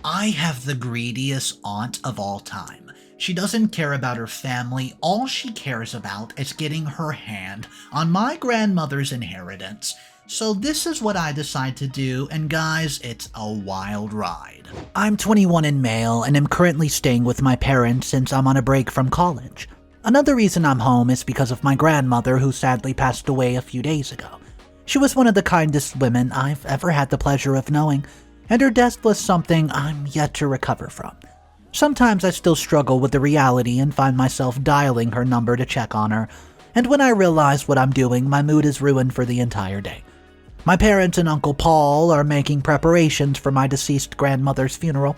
I have the greediest aunt of all time. She doesn't care about her family. All she cares about is getting her hand on my grandmother's inheritance. So this is what I decide to do, and guys, it's a wild ride. I'm 21 and male, and am currently staying with my parents since I'm on a break from college. Another reason I'm home is because of my grandmother, who sadly passed away a few days ago. She was one of the kindest women I've ever had the pleasure of knowing, and her death was something I'm yet to recover from. Sometimes I still struggle with the reality and find myself dialing her number to check on her, and when I realize what I'm doing, my mood is ruined for the entire day. My parents and Uncle Paul are making preparations for my deceased grandmother's funeral.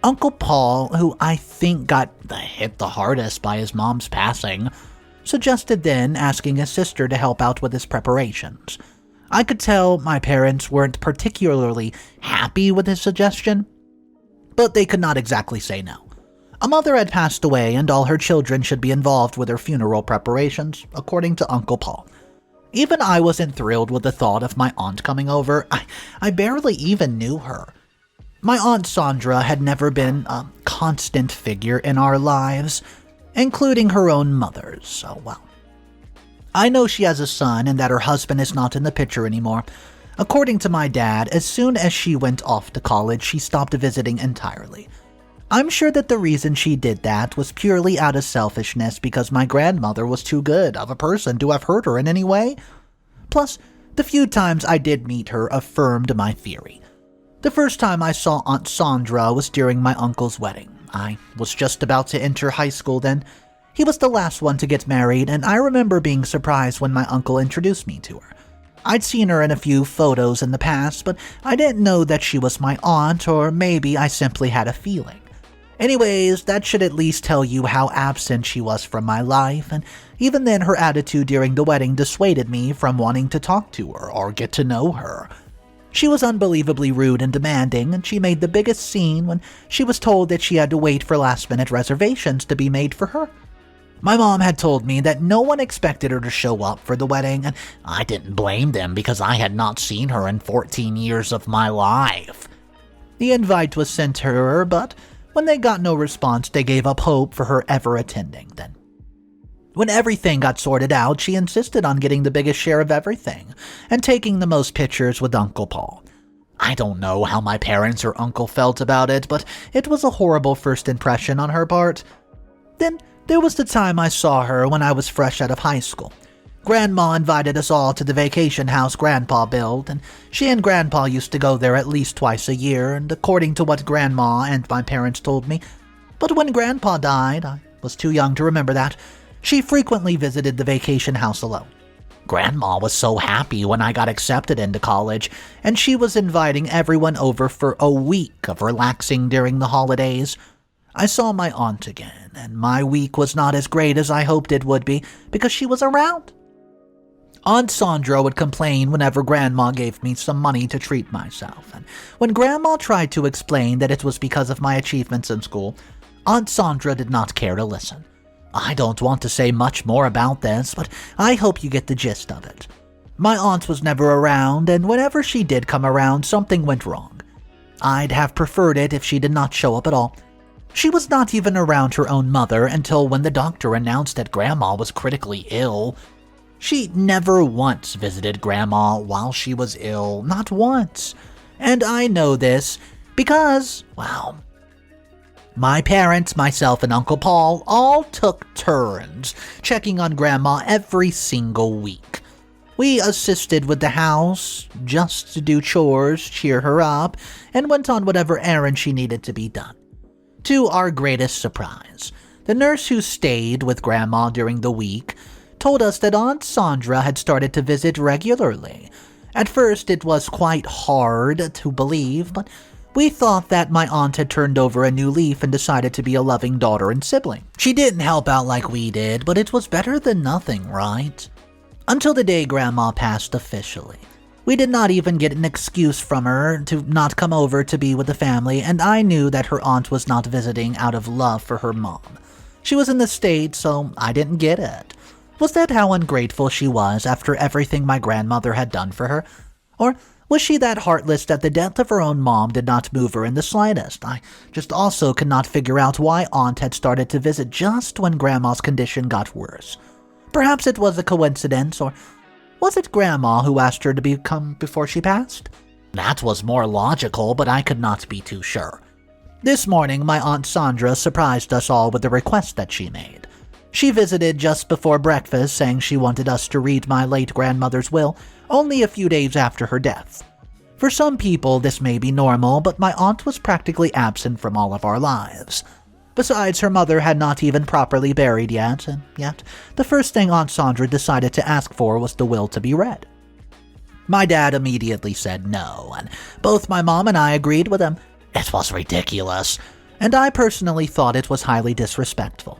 Uncle Paul, who I think got hit the hardest by his mom's passing, suggested then asking his sister to help out with his preparations. I could tell my parents weren't particularly happy with his suggestion, but they could not exactly say no. A mother had passed away, and all her children should be involved with her funeral preparations, according to Uncle Paul. Even I wasn't thrilled with the thought of my aunt coming over. I barely even knew her. My Aunt Sandra had never been a constant figure in our lives, including her own mother's, so well. I know she has a son and that her husband is not in the picture anymore. According to my dad, as soon as she went off to college, she stopped visiting entirely. I'm sure that the reason she did that was purely out of selfishness because my grandmother was too good of a person to have hurt her in any way. Plus, the few times I did meet her affirmed my theory. The first time I saw Aunt Sandra was during my uncle's wedding. I was just about to enter high school then. He was the last one to get married, and I remember being surprised when my uncle introduced me to her. I'd seen her in a few photos in the past, but I didn't know that she was my aunt, or maybe I simply had a feeling. Anyways, that should at least tell you how absent she was from my life, and even then her attitude during the wedding dissuaded me from wanting to talk to her or get to know her. She was unbelievably rude and demanding, and she made the biggest scene when she was told that she had to wait for last-minute reservations to be made for her. My mom had told me that no one expected her to show up for the wedding, and I didn't blame them because I had not seen her in 14 years of my life. The invite was sent to her, but when they got no response, they gave up hope for her ever attending. Then, when everything got sorted out, she insisted on getting the biggest share of everything and taking the most pictures with Uncle Paul. I don't know how my parents or uncle felt about it, but it was a horrible first impression on her part. Then there was the time I saw her when I was fresh out of high school. Grandma invited us all to the vacation house Grandpa built, and she and Grandpa used to go there at least twice a year, and according to what Grandma and my parents told me. But when Grandpa died, I was too young to remember that, she frequently visited the vacation house alone. Grandma was so happy when I got accepted into college, and she was inviting everyone over for a week of relaxing during the holidays. I saw my aunt again, and my week was not as great as I hoped it would be because she was around. Aunt Sandra would complain whenever Grandma gave me some money to treat myself, and when Grandma tried to explain that it was because of my achievements in school, Aunt Sandra did not care to listen. I don't want to say much more about this, but I hope you get the gist of it. My aunt was never around, and whenever she did come around, something went wrong. I'd have preferred it if she did not show up at all. She was not even around her own mother until when the doctor announced that Grandma was critically ill. She never once visited Grandma while she was ill, not once. And I know this because, well, my parents, myself, and Uncle Paul all took turns checking on Grandma every single week. We assisted with the house, just to do chores, cheer her up, and went on whatever errand she needed to be done. To our greatest surprise, the nurse who stayed with Grandma during the week told us that Aunt Sandra had started to visit regularly. At first, it was quite hard to believe, but we thought that my aunt had turned over a new leaf and decided to be a loving daughter and sibling. She didn't help out like we did, but it was better than nothing, right? Until the day Grandma passed officially. We did not even get an excuse from her to not come over to be with the family, and I knew that her aunt was not visiting out of love for her mom. She was in the States, so I didn't get it. Was that how ungrateful she was after everything my grandmother had done for her? Or Was she that heartless that the death of her own mom did not move her in the slightest? I just also could not figure out why Aunt had started to visit just when Grandma's condition got worse. Perhaps it was a coincidence, or was it Grandma who asked her to come before she passed? That was more logical, but I could not be too sure. This morning, my Aunt Sandra surprised us all with a request that she made. She visited just before breakfast, saying she wanted us to read my late grandmother's will only a few days after her death. For some people, this may be normal, but my aunt was practically absent from all of our lives. Besides, her mother had not even properly buried yet, and yet the first thing Aunt Sandra decided to ask for was the will to be read. My dad immediately said no, and both my mom and I agreed with him. It was ridiculous, and I personally thought it was highly disrespectful.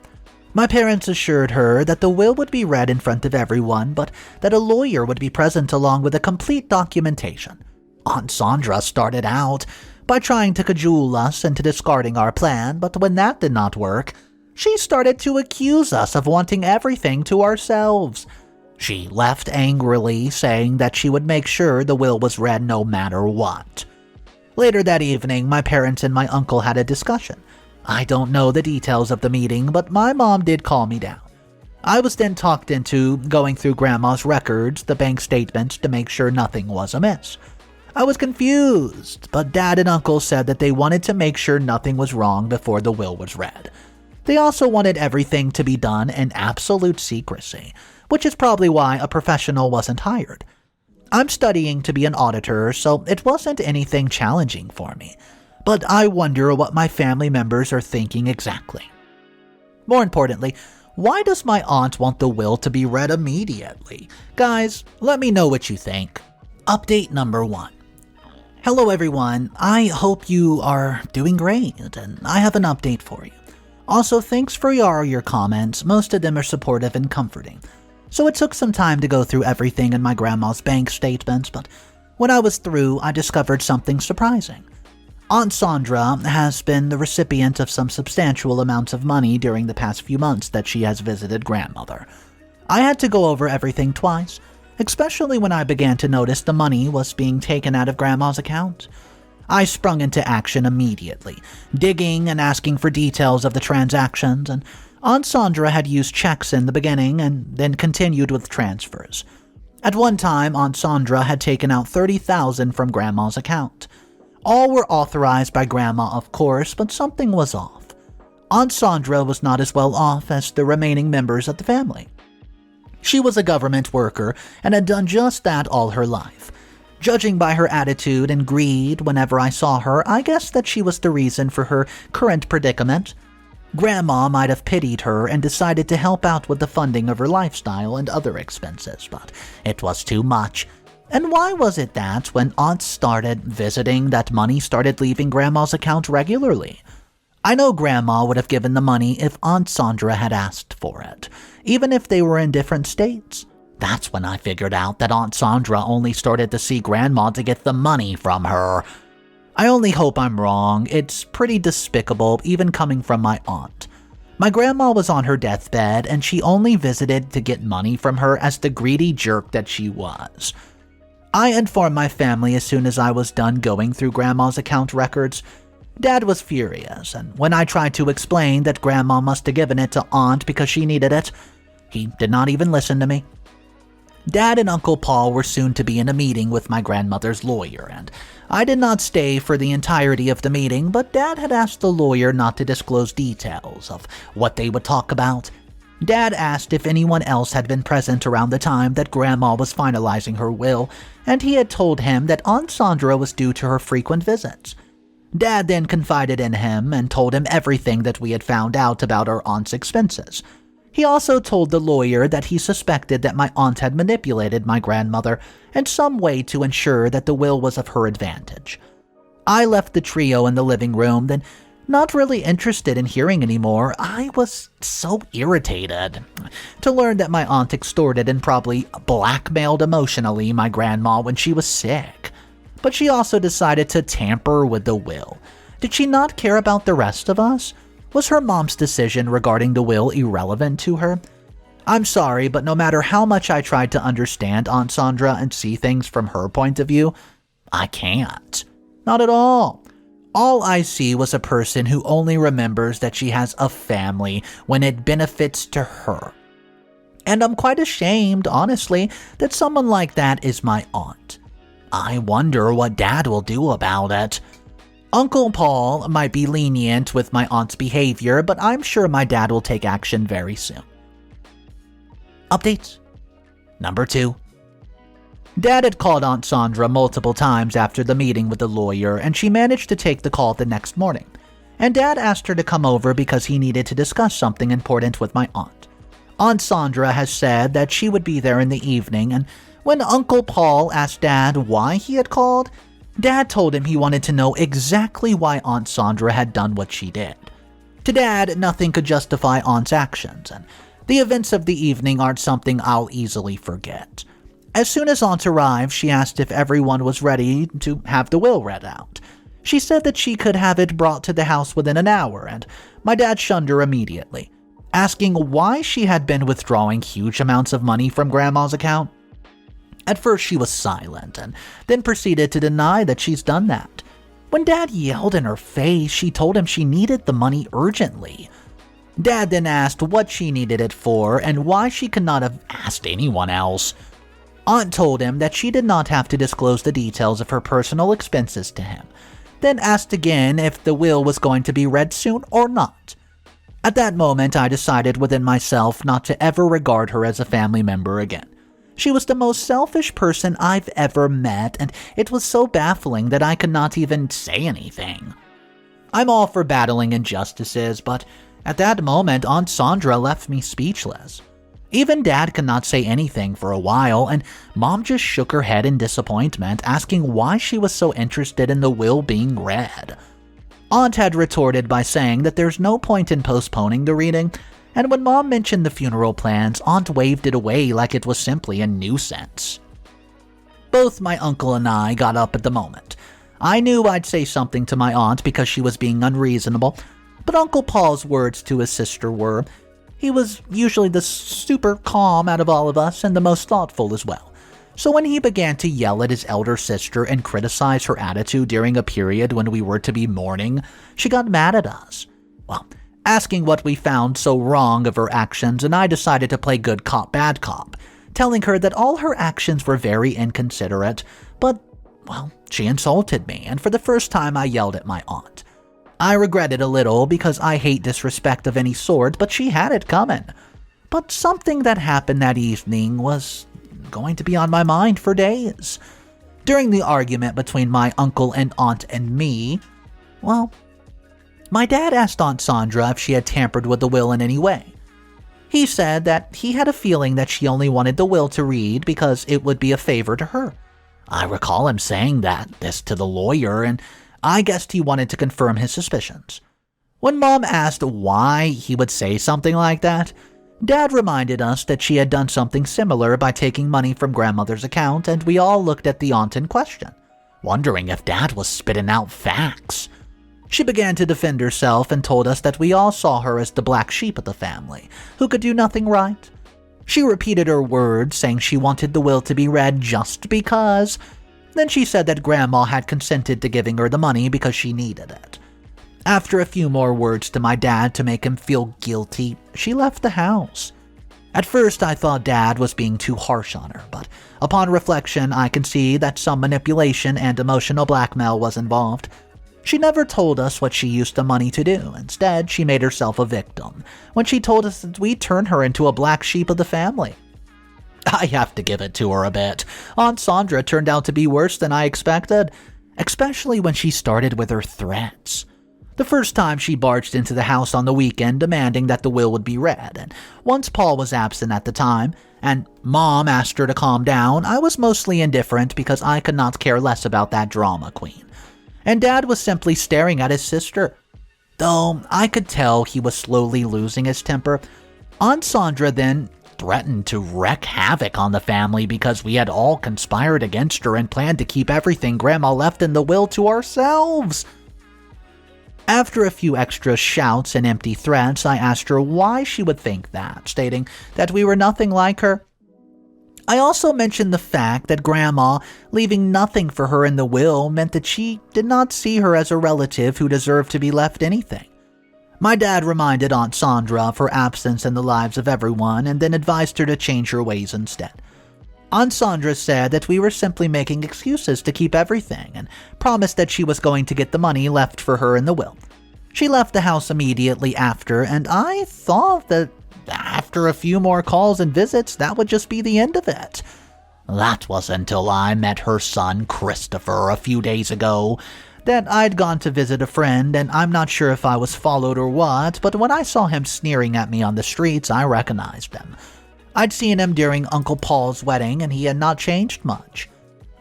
My parents assured her that the will would be read in front of everyone, but that a lawyer would be present along with a complete documentation. Aunt Sandra started out by trying to cajole us into discarding our plan, but when that did not work, she started to accuse us of wanting everything to ourselves. She left angrily, saying that she would make sure the will was read no matter what. Later that evening, my parents and my uncle had a discussion. I don't know the details of the meeting, but my mom did calm me down. I was then talked into going through Grandma's records, the bank statements, to make sure nothing was amiss. I was confused, but Dad and Uncle said that they wanted to make sure nothing was wrong before the will was read. They also wanted everything to be done in absolute secrecy, which is probably why a professional wasn't hired. I'm studying to be an auditor, so it wasn't anything challenging for me. But I wonder what my family members are thinking exactly. More importantly, why does my aunt want the will to be read immediately? Guys, let me know what you think. Update number 1. Hello everyone, I hope you are doing great, and I have an update for you. Also, thanks for your comments, most of them are supportive and comforting. So it took some time to go through everything in my grandma's bank statements, but when I was through, I discovered something surprising. Aunt Sandra has been the recipient of some substantial amounts of money during the past few months that she has visited grandmother. I had to go over everything twice, especially when I began to notice the money was being taken out of Grandma's account. I sprung into action immediately, digging and asking for details of the transactions, and Aunt Sandra had used checks in the beginning and then continued with transfers. At one time, Aunt Sandra had taken out $30,000 from Grandma's account. All were authorized by Grandma, of course, but something was off. Aunt Sandra was not as well off as the remaining members of the family. She was a government worker and had done just that all her life. Judging by her attitude and greed whenever I saw her, I guessed that she was the reason for her current predicament. Grandma might have pitied her and decided to help out with the funding of her lifestyle and other expenses, but it was too much. And why was it that when Aunt started visiting, that money started leaving Grandma's account regularly? I know Grandma would have given the money if Aunt Sandra had asked for it, even if they were in different states. That's when I figured out that Aunt Sandra only started to see Grandma to get the money from her. I only hope I'm wrong. It's pretty despicable, even coming from my aunt. My grandma was on her deathbed, and she only visited to get money from her as the greedy jerk that she was. I informed my family as soon as I was done going through Grandma's account records. Dad was furious, and when I tried to explain that Grandma must have given it to Aunt because she needed it, he did not even listen to me. Dad and Uncle Paul were soon to be in a meeting with my grandmother's lawyer, and I did not stay for the entirety of the meeting, but Dad had asked the lawyer not to disclose details of what they would talk about. Dad asked if anyone else had been present around the time that Grandma was finalizing her will, and he had told him that Aunt Sandra was due to her frequent visits. Dad then confided in him and told him everything that we had found out about our aunt's expenses. He also told the lawyer that he suspected that my aunt had manipulated my grandmother in some way to ensure that the will was of her advantage. I left the trio in the living room, then not really interested in hearing anymore. I was so irritated to learn that my aunt extorted and probably blackmailed emotionally my grandma when she was sick. But she also decided to tamper with the will. Did she not care about the rest of us? Was her mom's decision regarding the will irrelevant to her? I'm sorry, but no matter how much I tried to understand Aunt Sandra and see things from her point of view, I can't. Not at all. All I see was a person who only remembers that she has a family when it benefits to her. And I'm quite ashamed, honestly, that someone like that is my aunt. I wonder what Dad will do about it. Uncle Paul might be lenient with my aunt's behavior, but I'm sure my dad will take action very soon. Updates. Number 2. Dad had called Aunt Sandra multiple times after the meeting with the lawyer, and she managed to take the call the next morning. And Dad asked her to come over because he needed to discuss something important with my aunt. Aunt Sandra has said that she would be there in the evening, and when Uncle Paul asked Dad why he had called, Dad told him he wanted to know exactly why Aunt Sandra had done what she did. To Dad, nothing could justify Aunt's actions, and the events of the evening aren't something I'll easily forget. As soon as Aunt arrived, she asked if everyone was ready to have the will read out. She said that she could have it brought to the house within an hour, and my dad shunned her immediately, asking why she had been withdrawing huge amounts of money from Grandma's account. At first she was silent, and then proceeded to deny that she's done that. When Dad yelled in her face, she told him she needed the money urgently. Dad then asked what she needed it for and why she could not have asked anyone else. Aunt told him that she did not have to disclose the details of her personal expenses to him, then asked again if the will was going to be read soon or not. At that moment, I decided within myself not to ever regard her as a family member again. She was the most selfish person I've ever met, and it was so baffling that I could not even say anything. I'm all for battling injustices, but at that moment, Aunt Sandra left me speechless. Even Dad could not say anything for a while, and Mom just shook her head in disappointment, asking why she was so interested in the will being read. Aunt had retorted by saying that there's no point in postponing the reading, and when Mom mentioned the funeral plans, Aunt waved it away like it was simply a nuisance. Both my uncle and I got up at the moment. I knew I'd say something to my aunt because she was being unreasonable, but Uncle Paul's words to his sister were, he was usually the super calm out of all of us and the most thoughtful as well. So when he began to yell at his elder sister and criticize her attitude during a period when we were to be mourning, she got mad at us. Well, asking what we found so wrong of her actions, and I decided to play good cop, bad cop, telling her that all her actions were very inconsiderate, but, well, she insulted me, and for the first time I yelled at my aunt. I regretted a little because I hate disrespect of any sort, but she had it coming. But something that happened that evening was going to be on my mind for days. During the argument between my uncle and aunt and me, well, my dad asked Aunt Sandra if she had tampered with the will in any way. He said that he had a feeling that she only wanted the will to read because it would be a favor to her. I recall him saying this to the lawyer, and I guessed he wanted to confirm his suspicions. When Mom asked why he would say something like that, Dad reminded us that she had done something similar by taking money from Grandmother's account, and we all looked at the aunt in question, wondering if Dad was spitting out facts. She began to defend herself and told us that we all saw her as the black sheep of the family, who could do nothing right. She repeated her words, saying she wanted the will to be read just because. Then she said that Grandma had consented to giving her the money because she needed it. After a few more words to my dad to make him feel guilty, she left the house. At first, I thought Dad was being too harsh on her, but upon reflection, I can see that some manipulation and emotional blackmail was involved. She never told us what she used the money to do. Instead, she made herself a victim when she told us that we'd turn her into a black sheep of the family. I have to give it to her a bit. Aunt Sandra turned out to be worse than I expected, especially when she started with her threats. The first time she barged into the house on the weekend demanding that the will would be read, and once Paul was absent at the time, and Mom asked her to calm down, I was mostly indifferent because I could not care less about that drama queen. And Dad was simply staring at his sister. Though I could tell he was slowly losing his temper, Aunt Sandra then threatened to wreak havoc on the family because we had all conspired against her and planned to keep everything Grandma left in the will to ourselves. After a few extra shouts and empty threats, I asked her why she would think that, stating that we were nothing like her. I also mentioned the fact that Grandma leaving nothing for her in the will meant that she did not see her as a relative who deserved to be left anything. My dad reminded Aunt Sandra of her absence in the lives of everyone and then advised her to change her ways instead. Aunt Sandra said that we were simply making excuses to keep everything and promised that she was going to get the money left for her in the will. She left the house immediately after, and I thought that after a few more calls and visits, that would just be the end of it. That was until I met her son, Christopher, a few days ago. That I'd gone to visit a friend, and I'm not sure if I was followed or what, but when I saw him sneering at me on the streets, I recognized him. I'd seen him during Uncle Paul's wedding, and he had not changed much.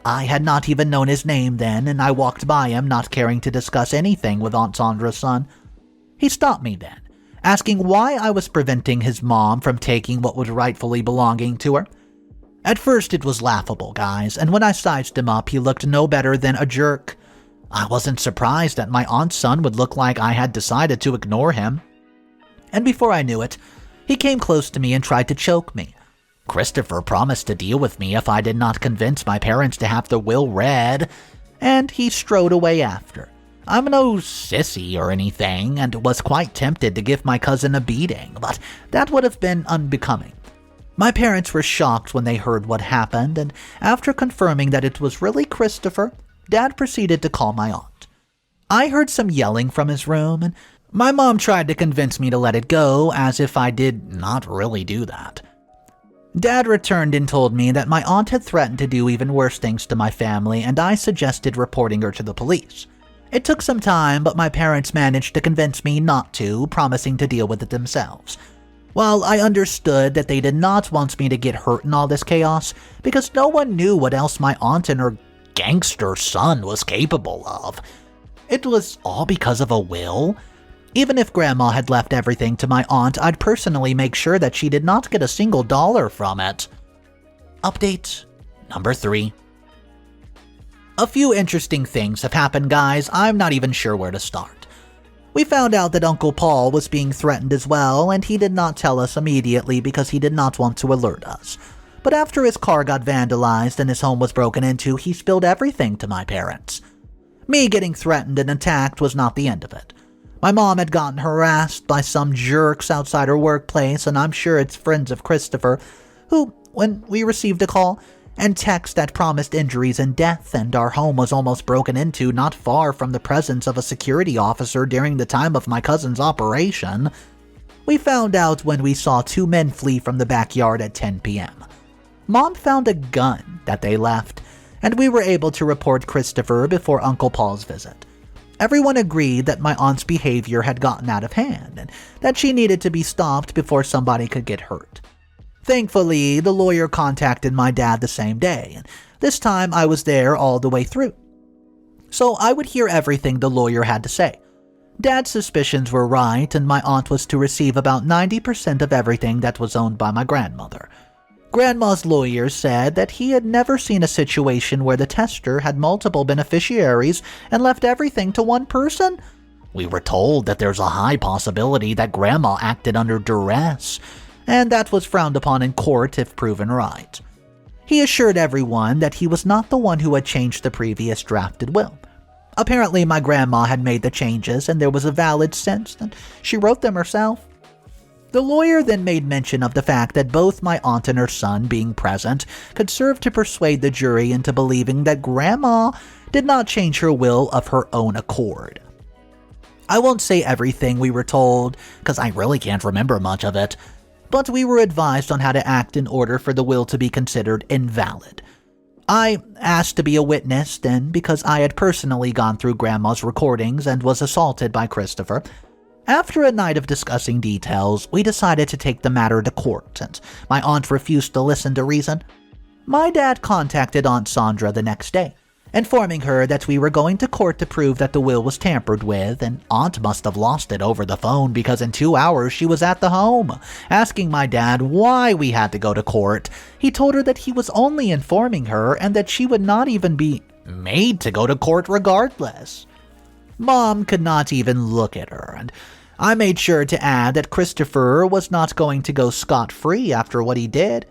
I had not even known his name then, and I walked by him, not caring to discuss anything with Aunt Sandra's son. He stopped me then, asking why I was preventing his mom from taking what was rightfully belonging to her. At first it was laughable, guys, and when I sized him up, he looked no better than a jerk. I wasn't surprised that my aunt's son would look like I had decided to ignore him. And before I knew it, he came close to me and tried to choke me. Christopher promised to deal with me if I did not convince my parents to have the will read, and he strode away after. I'm no sissy or anything, and was quite tempted to give my cousin a beating, but that would have been unbecoming. My parents were shocked when they heard what happened, and after confirming that it was really Christopher, Dad proceeded to call my aunt. I heard some yelling from his room, and my mom tried to convince me to let it go, as if I did not really do that. Dad returned and told me that my aunt had threatened to do even worse things to my family, and I suggested reporting her to the police. It took some time, but my parents managed to convince me not to, promising to deal with it themselves. While I understood that they did not want me to get hurt in all this chaos, because no one knew what else my aunt and her gangster son was capable of. It was all because of a will. Even if Grandma had left everything to my aunt, I'd personally make sure that she did not get a single dollar from it. Update number 3. A few interesting things have happened, guys. I'm not even sure where to start. We found out that Uncle Paul was being threatened as well, and he did not tell us immediately because he did not want to alert us. But after his car got vandalized and his home was broken into, he spilled everything to my parents. Me getting threatened and attacked was not the end of it. My mom had gotten harassed by some jerks outside her workplace, and I'm sure it's friends of Christopher, who, when we received a call and text that promised injuries and death, and our home was almost broken into not far from the presence of a security officer during the time of my cousin's operation, we found out when we saw 2 men flee from the backyard at 10 p.m. Mom found a gun that they left, and we were able to report Christopher before Uncle Paul's visit. Everyone agreed that my aunt's behavior had gotten out of hand, and that she needed to be stopped before somebody could get hurt. Thankfully, the lawyer contacted my dad the same day, and this time I was there all the way through. So I would hear everything the lawyer had to say. Dad's suspicions were right, and my aunt was to receive about 90% of everything that was owned by my grandmother. Grandma's lawyer said that he had never seen a situation where the tester had multiple beneficiaries and left everything to one person. We were told that there's a high possibility that Grandma acted under duress, and that was frowned upon in court if proven right. He assured everyone that he was not the one who had changed the previous drafted will. Apparently my grandma had made the changes and there was a valid sense that she wrote them herself. The lawyer then made mention of the fact that both my aunt and her son being present could serve to persuade the jury into believing that Grandma did not change her will of her own accord. I won't say everything we were told, because I really can't remember much of it, but we were advised on how to act in order for the will to be considered invalid. I asked to be a witness then because I had personally gone through Grandma's recordings and was assaulted by Christopher. After a night of discussing details, we decided to take the matter to court, and my aunt refused to listen to reason. My dad contacted Aunt Sandra the next day, informing her that we were going to court to prove that the will was tampered with, and Aunt must have lost it over the phone because in 2 hours she was at the home. Asking my dad why we had to go to court, he told her that he was only informing her and that she would not even be made to go to court regardless. Mom could not even look at her, and I made sure to add that Christopher was not going to go scot-free after what he did.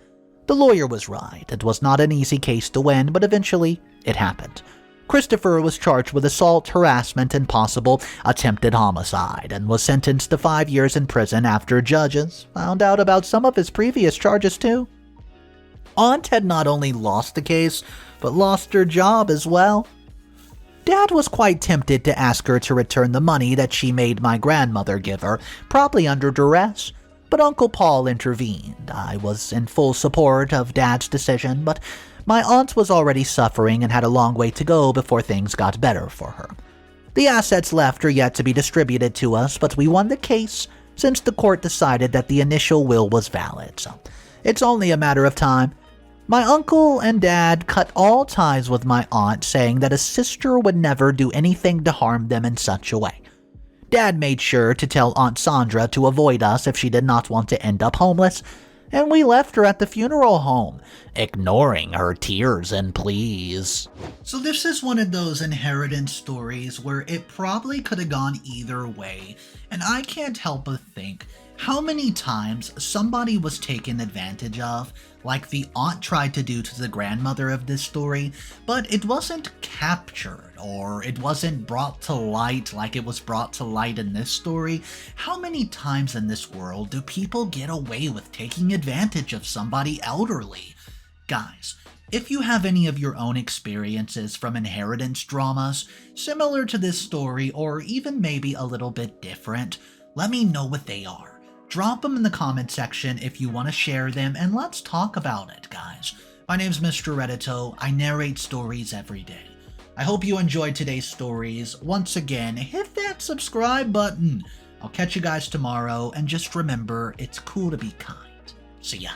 The lawyer was right. It was not an easy case to win, but eventually it happened. Christopher was charged with assault, harassment, and possible attempted homicide, and was sentenced to 5 years in prison after judges found out about some of his previous charges too. Aunt had not only lost the case, but lost her job as well. Dad was quite tempted to ask her to return the money that she made my grandmother give her, probably under duress, but Uncle Paul intervened. I was in full support of Dad's decision, but my aunt was already suffering and had a long way to go before things got better for her. The assets left are yet to be distributed to us, but we won the case since the court decided that the initial will was valid, so it's only a matter of time. My uncle and dad cut all ties with my aunt, saying that a sister would never do anything to harm them in such a way. Dad made sure to tell Aunt Sandra to avoid us if she did not want to end up homeless, and we left her at the funeral home, ignoring her tears and pleas. So this is one of those inheritance stories where it probably could have gone either way, and I can't help but think how many times somebody was taken advantage of, like the aunt tried to do to the grandmother of this story, but it wasn't captured, or it wasn't brought to light like it was brought to light in this story. How many times in this world do people get away with taking advantage of somebody elderly? Guys, if you have any of your own experiences from inheritance dramas, similar to this story, or even maybe a little bit different, let me know what they are. Drop them in the comment section if you want to share them, and let's talk about it, guys. My name's Mr. Reddito. I narrate stories every day. I hope you enjoyed today's stories. Once again, hit that subscribe button. I'll catch you guys tomorrow, and just remember, it's cool to be kind. See ya.